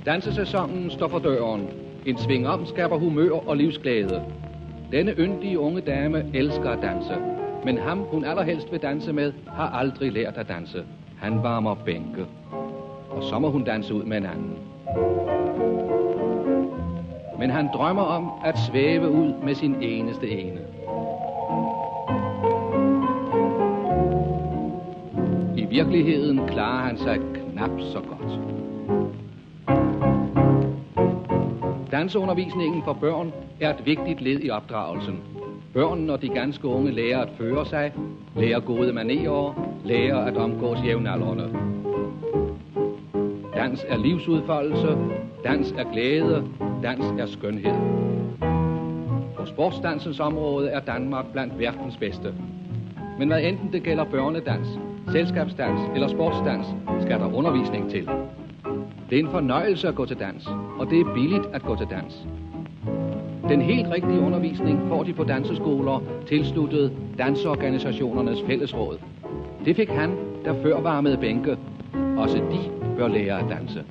Dansesæsonen står for døren. En sving om skaber humør og livsglæde. Denne yndige unge dame elsker at danse. Men ham, hun allerhelst vil danse med, har aldrig lært at danse. Han varmer bænke. Og så må hun danse ud med en anden. Men han drømmer om at svæve ud med sin eneste ene. I virkeligheden klarer han sig knap så godt. Danseundervisningen for børn er et vigtigt led i opdragelsen. Børn og de ganske unge lærer at føre sig, lærer gode manerer, lærer at omgås jævnaldrende. Dans er livsudfoldelse, dans er glæde, dans er skønhed. På sportsdansens område er Danmark blandt verdens bedste. Men hvad enten det gælder børnedans, selskabsdans eller sportsdans, skal der undervisning til. Det er en fornøjelse at gå til dans, og det er billigt at gå til dans. Den helt rigtige undervisning får de på danseskoler tilsluttet danseorganisationernes fællesråd. Det fik han, der før varmede bænke. Også de bør lære at danse.